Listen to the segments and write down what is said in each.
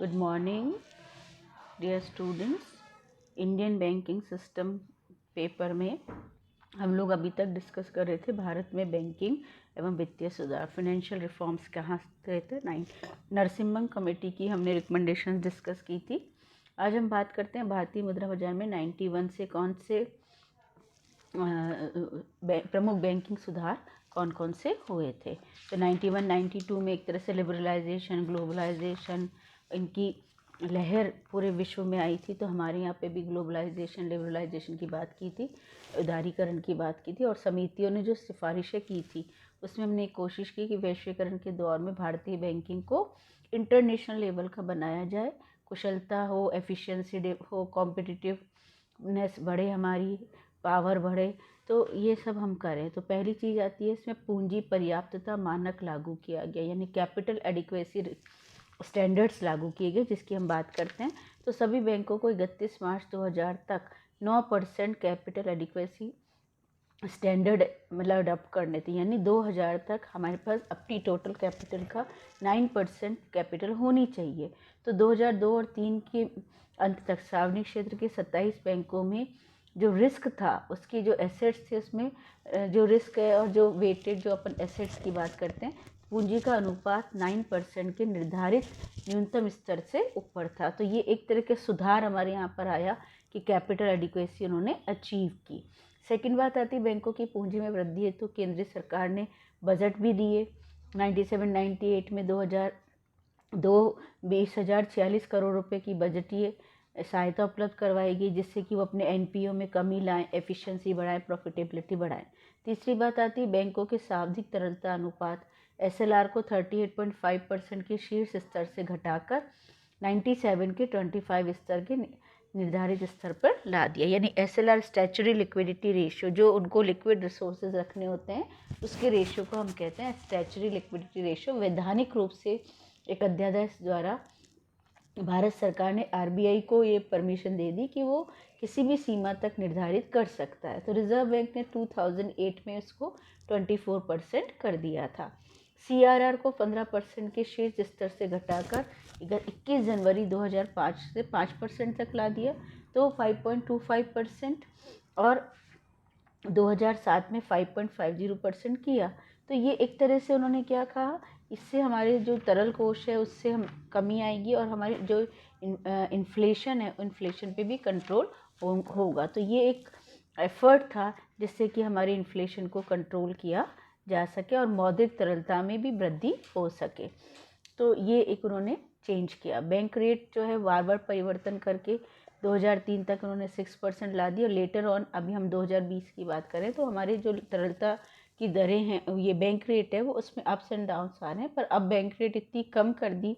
Good morning dear students. Indian banking system paper में हम लोग अभी तक डिस्कस कर रहे थे भारत में बैंकिंग एवं वित्तीय सुधार, फाइनेंशियल रिफॉर्म्स कहाँ से थे। नरसिम्हन कमेटी की हमने रिकमेंडेशंस डिस्कस की थी। आज हम बात करते हैं भारतीय मुद्रा बाजार में 91 से कौन से प्रमुख बैंकिंग सुधार कौन कौन से हुए थे। तो 91-92 में एक तरह से लिबरलाइजेशन, ग्लोबलाइजेशन, इनकी लहर पूरे विश्व में आई थी। तो हमारे यहाँ पे भी ग्लोबलाइजेशन, लिबरलाइजेशन की बात की थी, उदारीकरण की बात की थी, और समितियों ने जो सिफारिशें की थी उसमें हमने एक कोशिश की कि वैश्वीकरण के दौर में भारतीय बैंकिंग को इंटरनेशनल लेवल का बनाया जाए, कुशलता हो, एफिशिएंसी हो, कॉम्पिटिटिवनेस बढ़े, हमारी पावर बढ़े। तो ये सब हम करें। तो पहली चीज़ आती है इसमें पूंजी पर्याप्तता मानक लागू किया गया, यानी कैपिटल एडिक्वेसी स्टैंडर्ड्स लागू किए गए, जिसकी हम बात करते हैं। तो सभी बैंकों को 31 मार्च 2000 तक 9% कैपिटल एडिक्वेसी स्टैंडर्ड मतलब अडॉप्ट करने थे, यानी 2000 तक हमारे पास अपनी टोटल कैपिटल का 9% कैपिटल होनी चाहिए। तो 2002 और 3 के अंत तक सार्वजनिक क्षेत्र के 27 बैंकों में जो रिस्क था, उसकी जो एसेट्स थे, उसमें जो रिस्क है और जो वेटेड जो अपन एसेट्स की बात करते हैं, पूंजी का अनुपात 9% के निर्धारित न्यूनतम स्तर से ऊपर था। तो ये एक तरह के सुधार हमारे यहाँ पर आया कि कैपिटल एडिक्वेसी उन्होंने अचीव की। सेकंड बात आती बैंकों की पूंजी में वृद्धि है। तो केंद्र सरकार ने बजट भी दिए 97-98 में 20,046 करोड़ रुपए की बजटीय सहायता उपलब्ध करवाई गई, जिससे कि वो अपने एनपीओ में कमी लाएं, एफिशिएंसी बढ़ाएं, प्रॉफिटेबिलिटी बढ़ाएं। तीसरी बात आती है बैंकों के सावधिक तरलता अनुपात, एसएलआर को 38.5% के शीर्ष स्तर से घटाकर 97 के 25 स्तर के निर्धारित स्तर पर ला दिया। यानी एसएलआर स्टैचुरी लिक्विडिटी रेशियो, जो उनको लिक्विड रिसोर्सेज रखने होते हैं, उसके रेशियो को हम कहते हैं स्टैचुरी लिक्विडिटी रेशियो। वैधानिक रूप से एक अध्यादेश द्वारा भारत सरकार ने आरबीआई को ये परमिशन दे दी कि वो किसी भी सीमा तक निर्धारित कर सकता है। तो रिजर्व बैंक ने 2008 में उसको 24% कर दिया था। सीआरआर को 15% के शीर्ष स्तर से घटाकर 21 जनवरी 2005 से 5% तक ला दिया, तो 5.25%, और 2007 में 5.50% किया। तो ये एक तरह से उन्होंने क्या कहा, इससे हमारे जो तरल कोष है उससे हम कमी आएगी, और हमारी जो इन्फ्लेशन है, इन्फ्लेशन पे भी कंट्रोल होगा। तो ये एक एफर्ट था जिससे कि हमारे इन्फ्लेशन को कंट्रोल किया जा सके और मौद्रिक तरलता में भी वृद्धि हो सके। तो ये एक उन्होंने चेंज किया। बैंक रेट जो है बार बार परिवर्तन करके 2003 तक उन्होंने 6% ला दी, और लेटर ऑन अभी हम 2020 की बात करें तो हमारे जो तरलता की दरें हैं, ये बैंक रेट है, वो उसमें अप्स एंड डाउन्स आ रहे हैं। पर अब बैंक रेट इतनी कम कर दी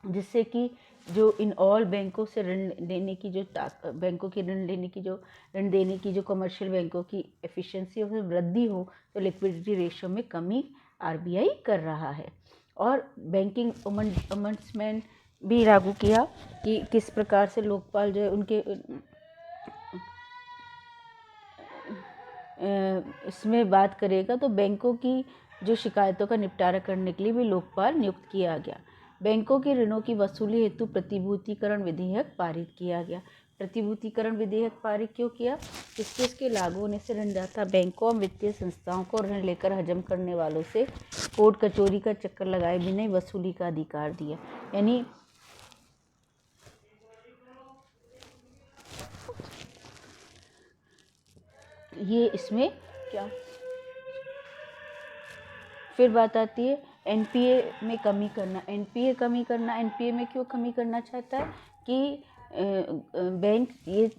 जिससे कि जो इन ऑल बैंकों से ऋण देने की जो बैंकों की ऋण देने की जो कमर्शियल बैंकों की एफिशिएंसी उसमें वृद्धि हो, तो लिक्विडिटी रेशियो में कमी आरबीआई कर रहा है। और बैंकिंग ओम्बड्समैन भी लागू किया कि किस प्रकार से लोकपाल जो है उनके इसमें बात करेगा। तो बैंकों की जो शिकायतों का निपटारा करने के लिए भी लोकपाल नियुक्त किया गया। बैंकों के ऋणों की वसूली हेतु प्रतिभूतिकरण विधेयक पारित किया गया। प्रतिभूतिकरण विधेयक पारित क्यों किया? इसके लागू होने से ऋणदाता बैंकों और वित्तीय संस्थाओं को ऋण लेकर हजम करने वालों से कोर्ट कचोरी का चक्कर लगाए बिना ही वसूली का अधिकार दिया। यानी ये इसमें क्या, फिर बात आती है एनपीए में कमी करना। एनपीए में क्यों कमी करना चाहता है कि बैंक, ये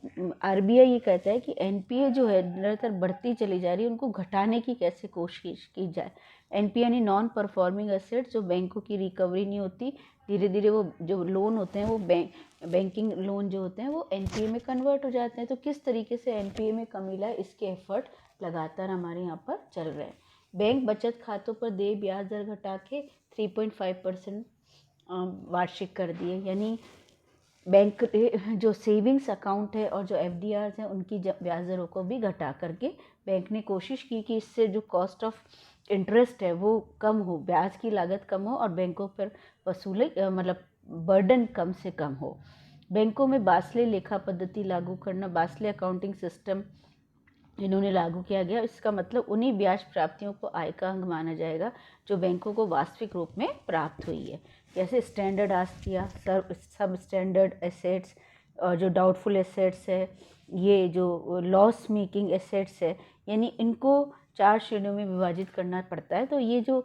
आरबीआई ये कहता है कि एनपीए जो है निरंतर बढ़ती चली जा रही है, उनको घटाने की कैसे कोशिश की जाए। एनपीए यानी नॉन परफॉर्मिंग एसेट्स, जो बैंकों की रिकवरी नहीं होती, धीरे धीरे वो जो लोन होते हैं वो बैंकिंग लोन जो होते हैं वो एनपीए में कन्वर्ट हो जाते हैं। तो किस तरीके से एनपीए में कमी लाए, इसके एफर्ट लगातार हमारे यहाँ पर चल रहे हैं। बैंक बचत खातों पर देय ब्याज दर घटा के 3.5% वार्षिक कर दिए। यानी बैंक जो सेविंग्स अकाउंट है और जो एफडीआर हैं उनकी ब्याज दरों को भी घटा करके बैंक ने कोशिश की कि इससे जो कॉस्ट ऑफ इंटरेस्ट है वो कम हो, ब्याज की लागत कम हो, और बैंकों पर वसूली मतलब बर्डन कम से कम हो। बैंकों में बास्ले लेखा पद्धति लागू करना, बास्ले अकाउंटिंग सिस्टम इन्होंने लागू किया गया। इसका मतलब उन्हीं ब्याज प्राप्तियों को आय का अंग माना जाएगा जो बैंकों को वास्तविक रूप में प्राप्त हुई है। जैसे स्टैंडर्ड आस्तिया, सब स्टैंडर्ड एसेट्स और जो डाउटफुल एसेट्स है, ये जो लॉस मेकिंग एसेट्स है, यानी इनको 4 श्रेणियों में विभाजित करना पड़ता है। तो ये जो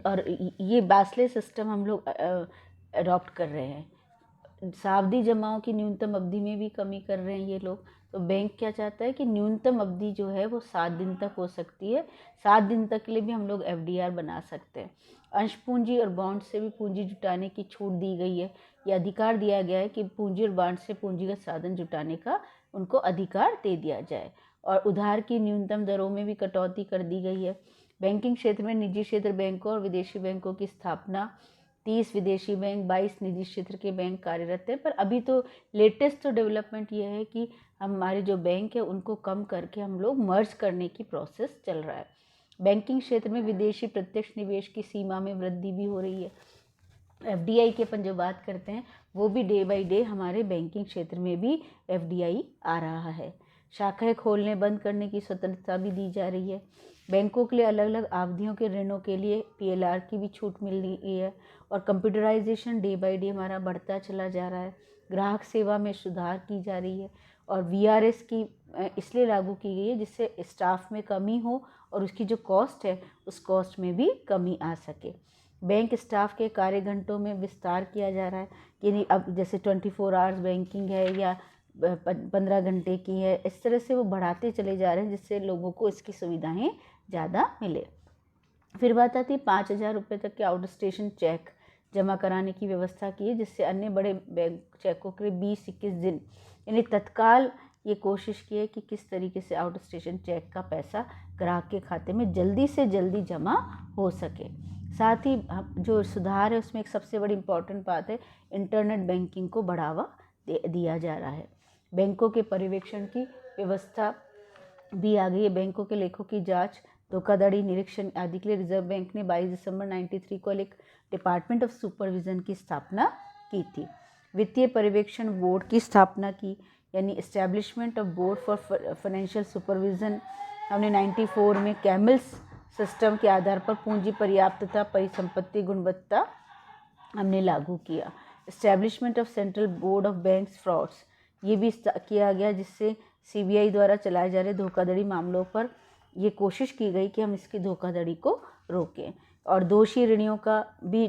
और ये बास्ले सिस्टम हम लोग अडॉप्ट कर रहे हैं। सावधि जमाओं की न्यूनतम अवधि में भी कमी कर रहे हैं ये लोग। तो बैंक क्या चाहता है कि न्यूनतम अवधि जो है वो 7 दिन तक हो सकती है। 7 दिन तक के लिए भी हम लोग FDR बना सकते हैं। अंश पूंजी और बॉन्ड से भी पूंजी जुटाने की छूट दी गई है। ये अधिकार दिया गया है कि पूंजी और बॉन्ड से पूंजीगत साधन जुटाने का उनको अधिकार दे दिया जाए। और उधार की न्यूनतम दरों में भी कटौती कर दी गई है। बैंकिंग क्षेत्र में निजी क्षेत्र बैंकों और विदेशी बैंकों की स्थापना, 30 विदेशी बैंक, 22 निजी क्षेत्र के बैंक कार्यरत हैं। पर अभी तो लेटेस्ट तो डेवलपमेंट ये है कि हमारे जो बैंक है उनको कम करके हम लोग मर्ज करने की प्रोसेस चल रहा है। बैंकिंग क्षेत्र में विदेशी प्रत्यक्ष निवेश की सीमा में वृद्धि भी हो रही है। FDI की अपन जो बात करते हैं वो भी डे बाई डे हमारे बैंकिंग क्षेत्र में भी FDI आ रहा है। शाखाएं खोलने बंद करने की स्वतंत्रता भी दी जा रही है। बैंकों के लिए अलग अलग अवधियों के ऋणों के लिए PLR की भी छूट मिल रही है। और कंप्यूटराइजेशन डे बाई डे हमारा बढ़ता चला जा रहा है। ग्राहक सेवा में सुधार की जा रही है। और VRS की इसलिए लागू की गई है जिससे स्टाफ में कमी हो और उसकी जो कॉस्ट है उस कॉस्ट में भी कमी आ सके। बैंक स्टाफ के कार्य घंटों में विस्तार किया जा रहा है। यानी अब जैसे 24 आवर्स बैंकिंग है या 15 घंटे की है, इस तरह से वो बढ़ाते चले जा रहे हैं जिससे लोगों को इसकी सुविधाएं ज़्यादा मिले। फिर बात आती है 5,000 रुपये तक के आउट स्टेशन चेक जमा कराने की व्यवस्था की है, जिससे अन्य बड़े बैंक चेकों के लिए 20-21 दिन यानी तत्काल ये कोशिश की है कि किस तरीके से आउट स्टेशन चेक का पैसा ग्राहक के खाते में जल्दी से जल्दी जमा हो सके। साथ ही जो सुधार है उसमें एक सबसे बड़ी इम्पॉर्टेंट बात है, इंटरनेट बैंकिंग को बढ़ावा दिया जा रहा है। बैंकों के पर्यवेक्षण की व्यवस्था भी आ गई है। बैंकों के लेखों की जांच, धोखाधड़ी निरीक्षण आदि के लिए रिजर्व बैंक ने 22 दिसंबर 93 को एक डिपार्टमेंट ऑफ सुपरविजन की स्थापना की थी। वित्तीय पर्यवेक्षण बोर्ड की स्थापना की, यानी establishment of board for financial supervision हमने 94 में कैमल्स सिस्टम के आधार पर पूंजी पर्याप्तता, परिसंपत्ति गुणवत्ता हमने लागू किया। Establishment of central board of banks frauds ये भी किया गया, जिससे CBI द्वारा चलाए जा रहे धोखाधड़ी मामलों पर ये कोशिश की गई कि हम इसकी धोखाधड़ी को रोकें। और दोषी ऋणियों का भी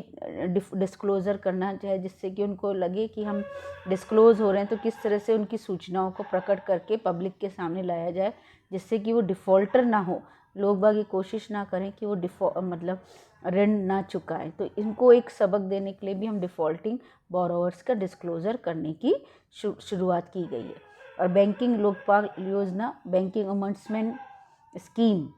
डिस्क्लोज़र करना चाहिए, जिससे कि उनको लगे कि हम डिस्क्लोज़ हो रहे हैं तो किस तरह से उनकी सूचनाओं को प्रकट करके पब्लिक के सामने लाया जाए, जिससे कि वो डिफ़ॉल्टर ना हो, लोग बाग ये कोशिश ना करें कि वो मतलब ऋण ना चुकाएं। तो इनको एक सबक देने के लिए भी हम डिफ़ॉल्टिंग बोरोवर्स का डिस्क्लोज़र करने की शुरुआत की गई है। और बैंकिंग लोकपाल योजना, बैंकिंग अमेंडमेंट स्कीम,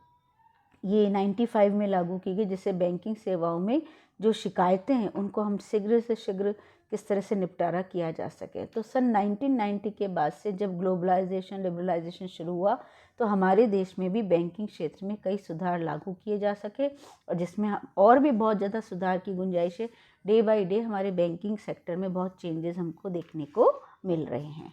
ये 95 में लागू की गई, जिससे बैंकिंग सेवाओं में जो शिकायतें हैं उनको हम शीघ्र से शीघ्र किस तरह से निपटारा किया जा सके। तो सन 1990 के बाद से जब ग्लोबलाइजेशन, लिबरलाइजेशन शुरू हुआ तो हमारे देश में भी बैंकिंग क्षेत्र में कई सुधार लागू किए जा सके, और जिसमें और भी बहुत ज़्यादा सुधार की गुंजाइश है। डे बाय डे हमारे बैंकिंग सेक्टर में बहुत चेंजेस हमको देखने को मिल रहे हैं।